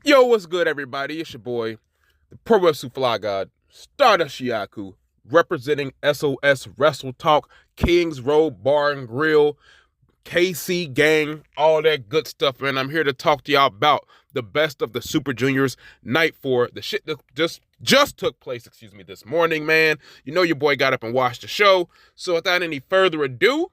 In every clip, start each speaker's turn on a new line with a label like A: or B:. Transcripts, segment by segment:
A: Yo, what's good, everybody? It's your boy, the Pro Wrestling Fly God, Stardust Yaku, representing SOS Wrestle Talk, Kings Road Bar and Grill, KC Gang, all that good stuff, man. I'm here to talk to y'all about the best of the Super Juniors Night 4. The shit that just took place, this morning, man. You know your boy got up and watched the show. So without any further ado,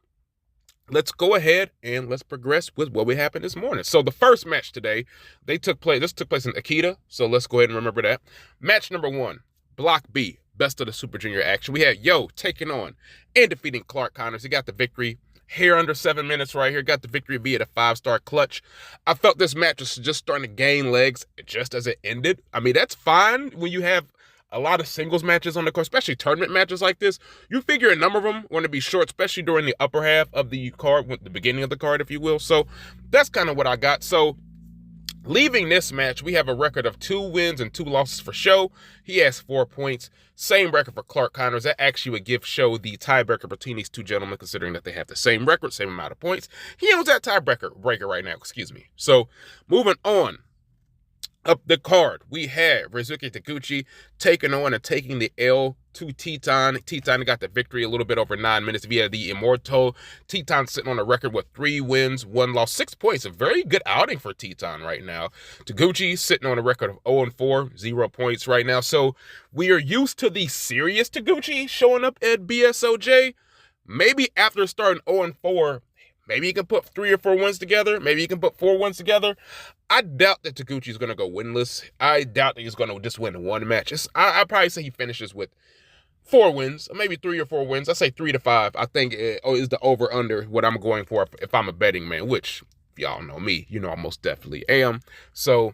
A: let's go ahead and let's progress with what we happened this morning. So the first match today, this took place in Akita, so let's go ahead and remember that. Match number 1, Block B, best of the Super Junior action. We had Yo taking on and defeating Clark Connors. He got the victory here under 7 minutes right here. Got the victory via the 5-star clutch. I felt this match was just starting to gain legs just as it ended. I mean, that's fine when you have a lot of singles matches on the card, especially tournament matches like this. You figure a number of them want to be short, especially during the upper half of the card, the beginning of the card, if you will. So that's kind of what I got. So leaving this match, we have a record of 2 wins and 2 losses for Sho. He has 4 points. Same record for Clark Connors. That actually would give Sho the tiebreaker between these two gentlemen, considering that they have the same record, same amount of points. He owns that tiebreaker right now, So moving on. Up the card, we have Rizuki Taguchi taking on and taking the L to Teton. Teton got the victory a little bit over 9 minutes via the Immortal. Teton sitting on a record with 3 wins, 1 loss, 6 points. A very good outing for Teton right now. Taguchi sitting on a record of 0-4, 0 points right now. So we are used to the serious Taguchi showing up at BSOJ. Maybe after starting 0-4, maybe he can put 3 or 4 wins together. Maybe he can put 4 wins together. I doubt that Taguchi's going to go winless. I doubt that he's going to just win 1 match. I'd probably say he finishes with 4 wins, maybe 3 or 4 wins. I say 3 to 5. I think is the over-under what I'm going for if I'm a betting man, which, if y'all know me, you know I most definitely am. So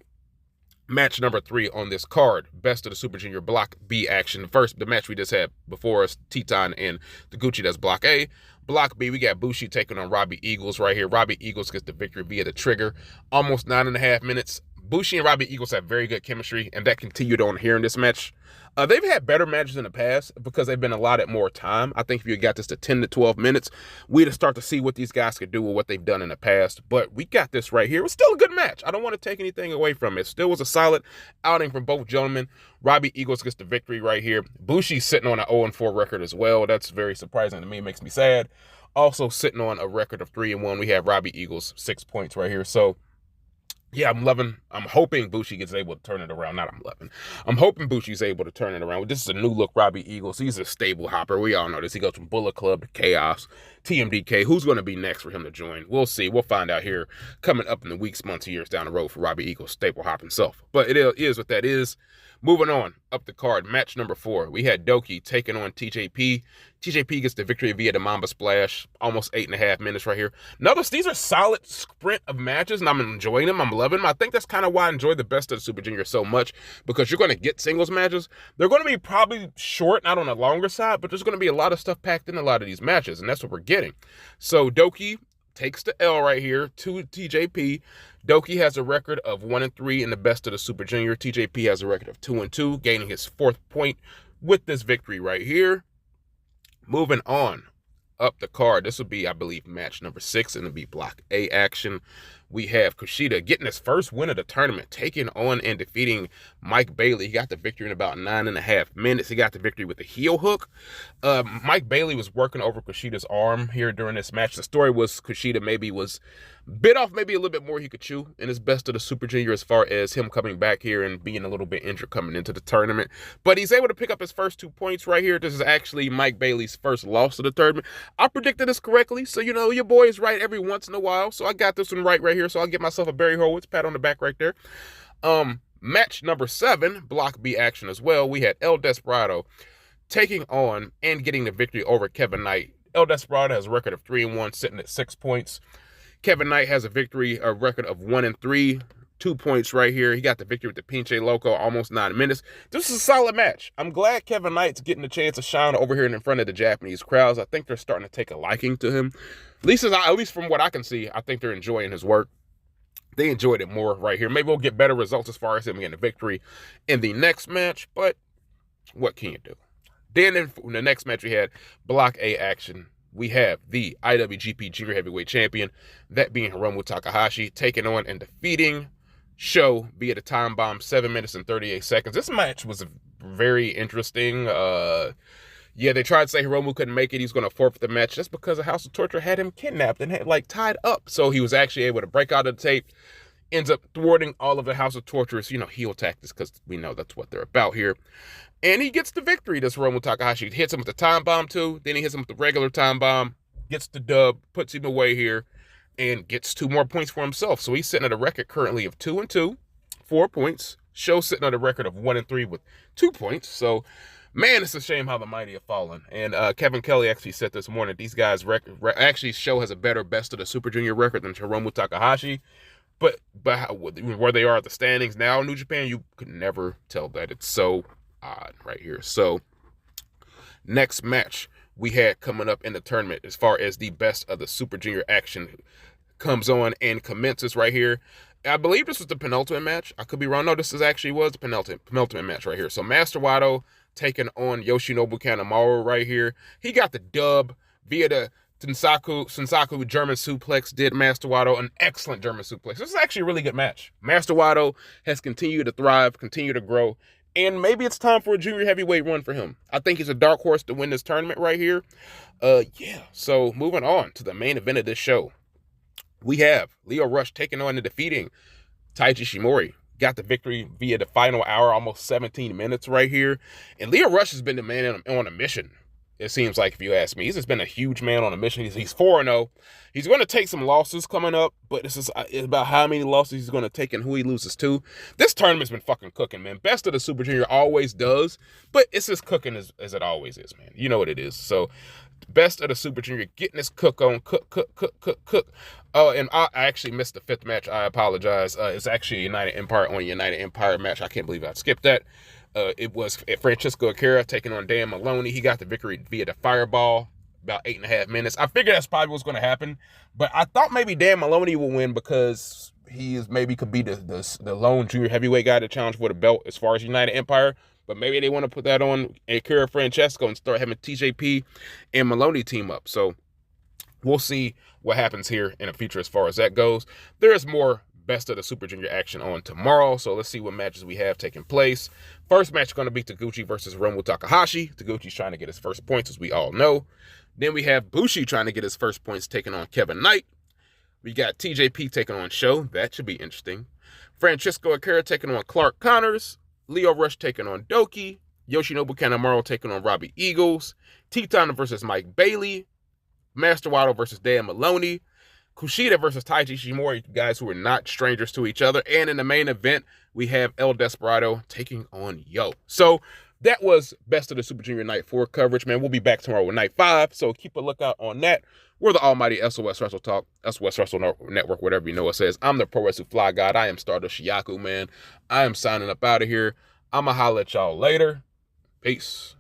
A: match number 3 on this card, best of the Super Junior Block B action. First, the match we just had before us, Teton and Taguchi, that's Block A. Block B, we got Bushi taking on Robbie Eagles right here. Robbie Eagles gets the victory via the trigger. Almost 9.5 minutes. Bushi and Robbie Eagles have very good chemistry, and that continued on here in this match. They've had better matches in the past because they've been allotted more time. I think if you got this to 10 to 12 minutes, we'd start to see what these guys could do with what they've done in the past. But we got this right here. It was still a good match. I don't want to take anything away from it. Still was a solid outing from both gentlemen. Robbie Eagles gets the victory right here. Bushi's sitting on an 0-4 record as well. That's very surprising to me. It makes me sad. Also sitting on a record of 3-1. We have Robbie Eagles, 6 points right here. So yeah, I'm hoping Bushi gets able to turn it around. I'm hoping Bushi's able to turn it around. This is a new look Robbie Eagles. He's a stable hopper. We all know this. He goes from Bullet Club to Chaos, TMDK. Who's going to be next for him to join? We'll see. We'll find out here coming up in the weeks, months, years down the road for Robbie Eagles, stable hop himself. But it is what that is. Moving on, up the card, match number 4. We had Doki taking on TJP. TJP gets the victory via the Mamba Splash, almost 8.5 minutes right here. Notice these are solid sprint of matches, and I'm enjoying them. I'm loving them. I think that's kind of why I enjoy the best of the Super Junior so much, because you're going to get singles matches. They're going to be probably short, not on the longer side, but there's going to be a lot of stuff packed in a lot of these matches, and that's what we're getting. So Doki takes the L right here to TJP. Doki has a record of 1-3 in the best of the Super Junior. TJP has a record of 2-2, gaining his 4th point with this victory right here. Moving on up the card, this will be, I believe, match number 6, and it'll be Block A action. We have Kushida getting his first win of the tournament, taking on and defeating Mike Bailey. He got the victory in about 9.5 minutes. He got the victory with a heel hook. Mike Bailey was working over Kushida's arm here during this match. The story was Kushida maybe was bit off maybe a little bit more he could chew in his best of the Super Junior as far as him coming back here and being a little bit injured coming into the tournament. But he's able to pick up his first 2 points right here. This is actually Mike Bailey's first loss of the tournament. I predicted this correctly, so you know your boy is right every once in a while. So I got this one right here. So I'll give myself a Barry Horowitz pat on the back right there. Match number 7, Block B action as well. We had El Desperado taking on and getting the victory over Kevin Knight. El Desperado has a record of 3-1, sitting at 6 points. Kevin Knight has a record of 1-3, 2 points right here. He got the victory with the Pinche Loco, almost 9 minutes. This is a solid match. I'm glad Kevin Knight's getting a chance to shine over here in front of the Japanese crowds. I think they're starting to take a liking to him. At least from what I can see, I think they're enjoying his work. They enjoyed it more right here. Maybe we'll get better results as far as him getting a victory in the next match, but what can you do? Then in the next match, we had Block A action. We have the IWGP Junior Heavyweight Champion, that being Hiromu Takahashi, taking on and defeating Show via the time bomb, 7 minutes and 38 seconds. This match was very interesting. Yeah, they tried to say Hiromu couldn't make it. He's going to forfeit the match just because the House of Torture had him kidnapped and had, like, tied up. So he was actually able to break out of the tape, ends up thwarting all of the House of Torture's, heel tactics, because we know that's what they're about here. And he gets the victory, this Hiromu Takahashi. He hits him with the time bomb, too. Then he hits him with the regular time bomb, gets the dub, puts him away here, and gets 2 more points for himself. So he's sitting at a record currently of 2-2, 4 points. Show sitting at a record of 1-3 with 2 points. So, man, it's a shame how the mighty have fallen. And Kevin Kelly actually said this morning, these guys actually Show has a better best of the Super Junior record than Hiromu Takahashi. But where they are at the standings now in New Japan, you could never tell that. It's so odd right here. So, next match we had coming up in the tournament as far as the best of the Super Junior action comes on and commences right here. I believe this was the penultimate match. I could be wrong. No, this actually was the penultimate match right here. So Master Wato taking on Yoshinobu Kanemaru right here. He got the dub via the Sensaku German suplex, did Master Wato an excellent German suplex. This is actually a really good match. Master Wato has continued to thrive, continued to grow, and maybe it's time for a junior heavyweight run for him. I think he's a dark horse to win this tournament right here. Yeah, so moving on to the main event of this show. We have Lio Rush taking on and defeating Taiji Ishimori. Got the victory via the final hour, almost 17 minutes right here. And Lio Rush has been the man on a mission, it seems like, if you ask me. He's just been a huge man on a mission. He's 4-0. He's going to take some losses coming up, but it's about how many losses he's going to take and who he loses to. This tournament's been fucking cooking, man. Best of the Super Junior always does, but it's as cooking as it always is, man. You know what it is. So, best of the Super Junior getting his cook on. Cook. Oh, and I actually missed the 5th match. I apologize. It's actually a United Empire match. I can't believe I skipped that. It was Francisco Akira taking on Dan Maloney. He got the victory via the fireball, about 8.5 minutes. I figured that's probably what's going to happen, but I thought maybe Dan Maloney will win because he could be the lone junior heavyweight guy to challenge for the belt as far as United Empire. But maybe they want to put that on Akira Francesco and start having TJP and Maloney team up. So we'll see what happens here in the future as far as that goes. There is more best of the Super Junior action on tomorrow, so let's see what matches we have taking place. First match is going to be Taguchi versus Hiromu Takahashi. Taguchi's trying to get his first points, as we all know. Then we have Bushi trying to get his first points, taking on Kevin Knight. We got TJP taking on Sho. That should be interesting. Francisco Akira taking on Clark Connors. Lio Rush taking on Doki. Yoshinobu Kanemaru taking on Robbie Eagles. T-Tana versus Mike Bailey. Master Wato versus Dan Maloney. Kushida versus Taiji Ishimori, guys who are not strangers to each other. And in the main event, we have El Desperado taking on Yo. So that was best of the Super Junior Night 4 coverage, man. We'll be back tomorrow with Night 5, so keep a lookout on that. We're the almighty SOS Wrestle Talk, SOS Wrestle Network, whatever you know it says. I'm the Pro Wrestling Fly God. I am Stardust Shiyaku, man. I am signing up out of here. I'ma holla at y'all later. Peace.